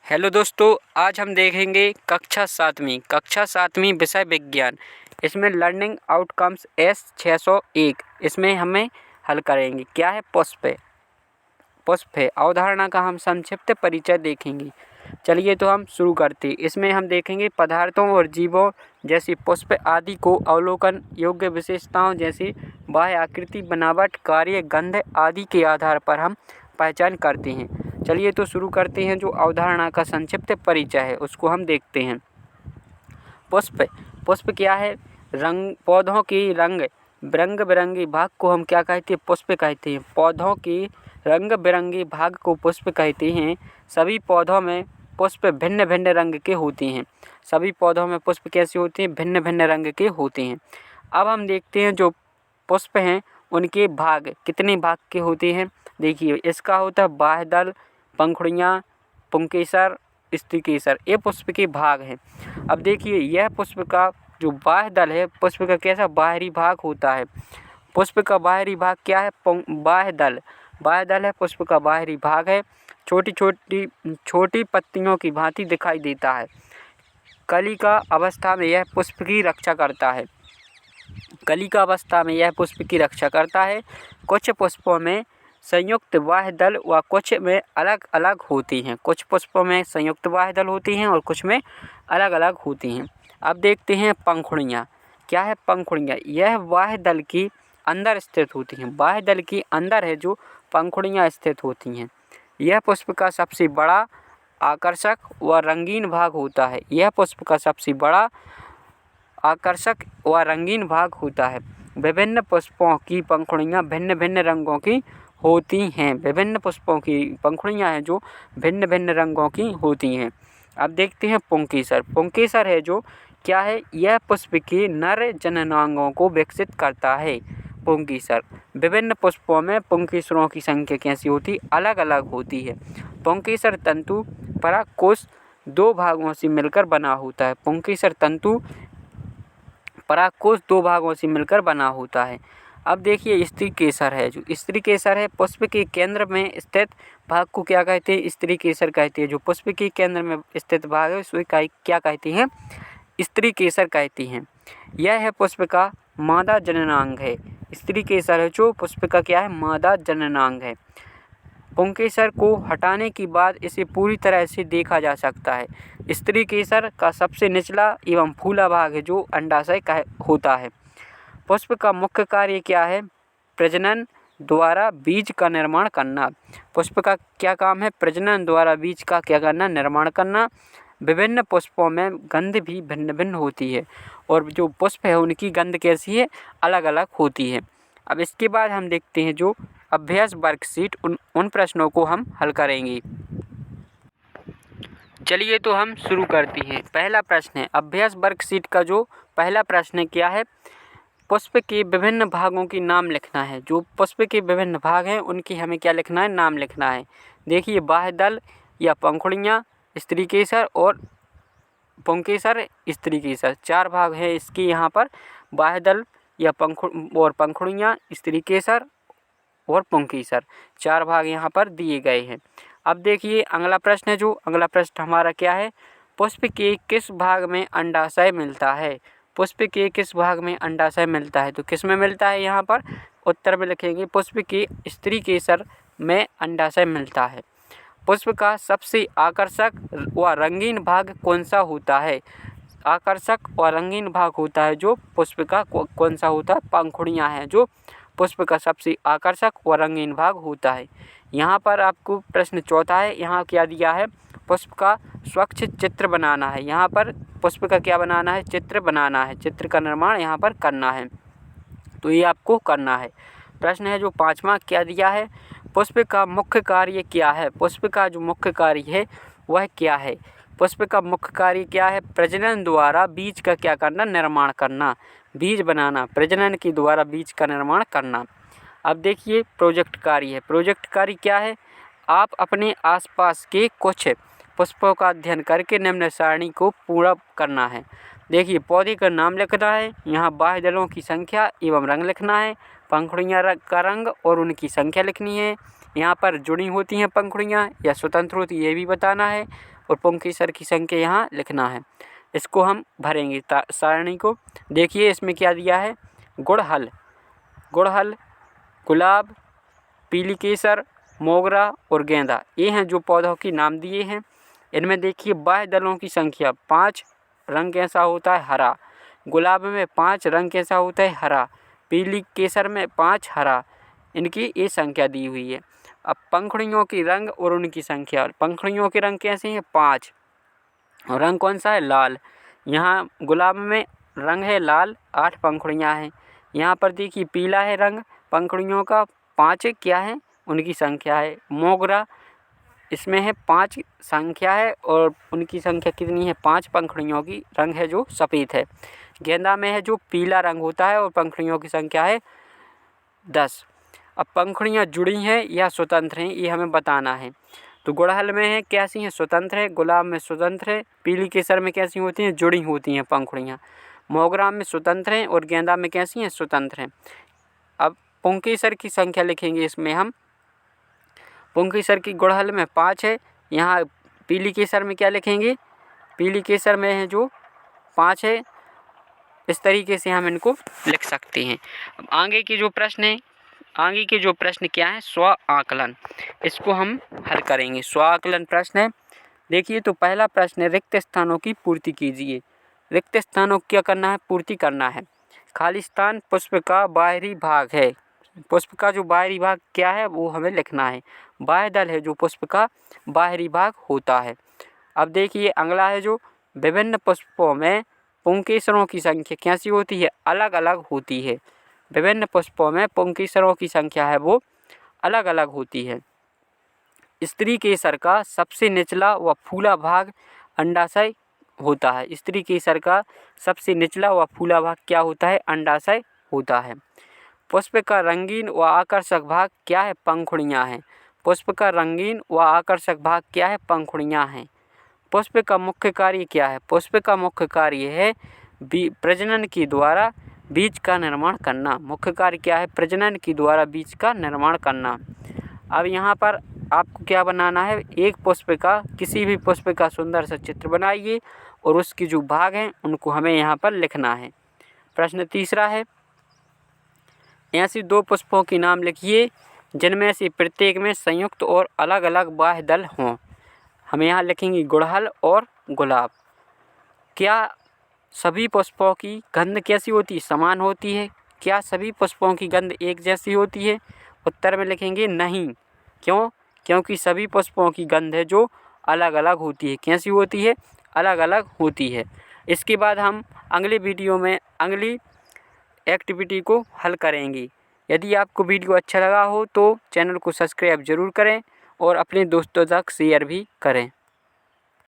Hello दोस्तों, आज हम देखेंगे कक्षा सातवीं विषय विज्ञान। इसमें लर्निंग आउटकम्स S601 इसमें हमें हल करेंगे। क्या है पुष्प है। अवधारणा का हम संक्षिप्त परिचय देखेंगे। चलिए तो हम शुरू करते हैं। इसमें हम देखेंगे पदार्थों और जीवों जैसे पुष्प आदि को अवलोकन योग्य विशेषताओं जैसे बाह्य आकृति, बनावट, कार्य, गंध आदि के आधार पर हम पहचान करते हैं। चलिए तो शुरू करते हैं। जो अवधारणा का संक्षिप्त परिचय है उसको हम देखते हैं। पुष्प क्या है? पौधों की रंग बिरंगे भाग को हम क्या कहते हैं? पुष्प कहते हैं। पौधों की रंग बिरंगे भाग को पुष्प कहते हैं। सभी पौधों में पुष्प भिन्न भिन्न रंग के होते हैं। सभी पौधों में पुष्प कैसे होते हैं? भिन्न भिन्न रंग के होते हैं। अब हम देखते हैं जो पुष्प हैं उनके भाग कितने भाग के होते हैं। देखिए, इसका होता है बाह्यदल, पंखुड़ियाँ, पुंकेसर, स्त्रीकेसर, ये पुष्प के भाग हैं। अब देखिए, यह पुष्प का जो बाह्यदल है, पुष्प का कैसा बाहरी भाग होता है। पुष्प का बाहरी भाग क्या है? बाह्यदल है पुष्प का बाहरी भाग है। छोटी पत्तियों की भांति दिखाई देता है। कलिका अवस्था में यह पुष्प की रक्षा करता है। कुछ पुष्पों में संयुक्त बाह्यदल व कुछ में अलग अलग होती हैं। कुछ पुष्पों में संयुक्त बाह्यदल होती हैं और कुछ में अलग अलग होती हैं। अब देखते हैं पंखुड़ियाँ। क्या है पंखुड़ियाँ? यह बाह्यदल की अंदर स्थित होती हैं। बाह्यदल की अंदर है जो पंखुड़ियाँ स्थित होती हैं। यह पुष्प का सबसे बड़ा आकर्षक व रंगीन भाग होता है। यह पुष्प का सबसे बड़ा आकर्षक व रंगीन भाग होता है। विभिन्न पुष्पों की पंखुड़ियाँ भिन्न भिन्न रंगों की होती हैं। विभिन्न पुष्पों की पंखुड़ियाँ हैं जो भिन्न भिन्न रंगों की होती हैं। अब देखते हैं पुंकेसर। पुंकेसर है जो क्या है? यह पुष्प के नर जननांगों को विकसित करता है। पुंकेसर विभिन्न पुष्पों में पुंकेसरों की संख्या कैसी होती? अलग अलग होती है। पुंकेसर तंतु परागकोश दो भागों से मिलकर बना होता है। पुंकेसर तंतु परागकोश दो भागों से मिलकर बना होता है। अब देखिए, स्त्रीकेसर है जो स्त्रीकेसर है पुष्प के केंद्र में स्थित भाग को क्या कहते हैं? स्त्रीकेसर कहते हैं। जो पुष्प के केंद्र में स्थित भाग है उसको क्या कहते हैं? स्त्रीकेसर कहते हैं। यह है पुष्प का मादा जननांग है। स्त्रीकेसर है जो पुष्प का क्या है? मादा जननांग है। पुंकेसर को हटाने के बाद इसे पूरी तरह से देखा जा सकता है। स्त्रीकेसर का सबसे निचला एवं फूला भाग है जो अंडाशय का होता है। पुष्प का मुख्य कार्य क्या है? प्रजनन द्वारा बीज का निर्माण करना। पुष्प का क्या काम है? प्रजनन द्वारा बीज का क्या करना? निर्माण करना। विभिन्न पुष्पों में गंध भी भिन्न भिन्न होती है और जो पुष्प है उनकी गंध कैसी है? अलग अलग होती है। अब इसके बाद हम देखते हैं जो अभ्यास वर्कशीट उन प्रश्नों को हम हल करेंगे। चलिए तो हम शुरू करते हैं। पहला प्रश्न है अभ्यास वर्कशीट का जो पहला प्रश्न है क्या है? पुष्प के विभिन्न भागों की नाम लिखना है। जो पुष्प के विभिन्न भाग हैं उनकी हमें क्या लिखना है? नाम लिखना है। देखिए, बाह्यदल या पंखुड़ियाँ, स्त्रीकेसर और पुंकेसर, स्त्रीकेसर, चार भाग हैं इसके यहाँ पर। बाह्यदल या पंखुड़ियाँ, स्त्रीकेसर और पुंकेसर, चार भाग यहाँ पर दिए गए हैं। अब देखिए अगला प्रश्न है जो अगला प्रश्न हमारा क्या है? पुष्प के किस भाग में अंडाशय मिलता है? पुष्प के किस भाग में अंडाशय मिलता है? तो किस में मिलता है? यहाँ पर उत्तर में लिखेंगे पुष्प के स्त्रीकेसर में अंडाशय मिलता है। पुष्प का सबसे आकर्षक व रंगीन भाग कौन सा होता है? आकर्षक और रंगीन भाग होता है जो पुष्प का कौन सा होता है? पंखुड़ियाँ हैं जो पुष्प का सबसे आकर्षक और रंगीन भाग होता है। यहाँ पर आपको प्रश्न चौथा है। यहाँ क्या दिया है? पुष्प का स्वच्छ चित्र बनाना है। यहाँ पर पुष्प का क्या बनाना है? चित्र बनाना है। चित्र का निर्माण यहाँ पर करना है, तो ये आपको करना है। प्रश्न है जो पाँचवा क्या दिया है? पुष्प का मुख्य कार्य क्या है? पुष्प का जो मुख्य कार्य है वह क्या है? पुष्प का मुख्य कार्य क्या है? प्रजनन द्वारा बीज का क्या करना? निर्माण करना, बीज बनाना, प्रजनन के द्वारा बीज का निर्माण करना। अब देखिए प्रोजेक्ट कार्य है। प्रोजेक्ट कार्य क्या है? आप अपने आसपास के कुछ पुष्पों का अध्ययन करके निम्न सारणी को पूरा करना है। देखिए, पौधे का नाम लिखना है, यहाँ बाह्यदलों की संख्या एवं रंग लिखना है, पंखुड़ियाँ का रंग और उनकी संख्या लिखनी है। यहाँ पर जुड़ी होती हैं पंखुड़ियाँ या स्वतंत्र होती ये भी बताना है। और पुंकेसर की संख्या यहाँ लिखना है। इसको हम भरेंगे सारणी को। देखिए इसमें क्या दिया है, गुड़हल, गुलाब, पीली केसर, मोगरा और गेंदा, ये हैं जो पौधों के नाम दिए हैं। इनमें देखिए बाह्य दलों की संख्या 5, रंग कैसा होता है, हरा। गुलाब में 5, रंग कैसा होता है, हरा। पीली केसर में 5, हरा। इनकी ये संख्या दी हुई है। अब पंखुड़ियों की रंग और उनकी संख्या। पंखुड़ियों के रंग कैसे हैं, 5, और रंग कौन सा है, लाल। यहाँ गुलाब में रंग है लाल, 8 पंखुड़ियाँ हैं। यहाँ पर देखिए पीला है रंग पंखुड़ियों का, 5 क्या है, उनकी संख्या है। मोगरा, इसमें है 5 संख्या है और उनकी संख्या कितनी है, 5 पंखुड़ियों की, रंग है जो सफ़ेद है। गेंदा में है जो पीला रंग होता है और पंखुड़ियों की संख्या है 10। अब पंखुड़ियाँ जुड़ी हैं या स्वतंत्र हैं, ये हमें बताना है। तो गुड़हल में है कैसी हैं, स्वतंत्र है। गुलाब में स्वतंत्र है। पीली केसर में कैसी होती हैं, जुड़ी होती हैं पंखुड़ियाँ। मोगरा में स्वतंत्र हैं और गेंदा में कैसी हैं, स्वतंत्र हैं। अब पुंकेसर की संख्या लिखेंगे इसमें हम। पुंकेसर की गुड़हल में 5 है। यहाँ पीली केसर में क्या लिखेंगे, पीली केसर में है जो 5 है। इस तरीके से हम इनको लिख सकते हैं। अब आगे के जो प्रश्न है, आगे के जो प्रश्न क्या है, स्व आकलन, इसको हम हल करेंगे। स्व आकलन प्रश्न है। देखिए तो पहला प्रश्न है, रिक्त स्थानों की पूर्ति कीजिए। रिक्त स्थानों को क्या करना है, पूर्ति करना है। खाली स्थान पुष्प का बाहरी भाग है। पुष्प का जो बाहरी भाग क्या है वो हमें लिखना है। बाह्य दल है जो पुष्प का बाहरी भाग होता है। अब देखिए अगला है जो विभिन्न पुष्पों में पुंकेसरों की संख्या कैसी होती है, अलग अलग होती है। विभिन्न पुष्पों में पुंकेसरों की संख्या है वो अलग अलग होती है। स्त्री केसर का सबसे निचला व फूला भाग अंडाशय होता है। स्त्री केसर का सबसे निचला व फूला भाग क्या होता है, अंडाशय होता है। पुष्प का रंगीन व आकर्षक भाग क्या है, पंखुड़ियाँ हैं। पुष्प का रंगीन व आकर्षक भाग क्या है, पंखुड़ियाँ हैं। पुष्प का मुख्य कार्य क्या है, पुष्प का मुख्य कार्य है प्रजनन के द्वारा बीज का निर्माण करना। मुख्य कार्य क्या है, प्रजनन के द्वारा बीज का निर्माण करना। अब यहाँ पर आपको क्या बनाना है, एक पुष्प का, किसी भी पुष्प का सुंदर सा चित्र बनाइए और उसके जो भाग हैं उनको हमें यहाँ पर लिखना है। प्रश्न तीसरा है, ऐसे 2 पुष्पों के नाम लिखिए जिनमें से प्रत्येक में संयुक्त और अलग अलग बाह्य दल हों। हम यहाँ लिखेंगे गुड़हल और गुलाब। क्या सभी पुष्पों की गंध कैसी होती है, समान होती है। क्या सभी पुष्पों की गंध एक जैसी होती है। उत्तर में लिखेंगे नहीं। क्यों, क्योंकि सभी पुष्पों की गंध है जो अलग अलग होती है। कैसी होती है, अलग अलग होती है। इसके बाद हम अगले वीडियो में अगली एक्टिविटी को हल करेंगे। यदि आपको वीडियो अच्छा लगा हो तो चैनल को सब्सक्राइब ज़रूर करें और अपने दोस्तों तक शेयर भी करें।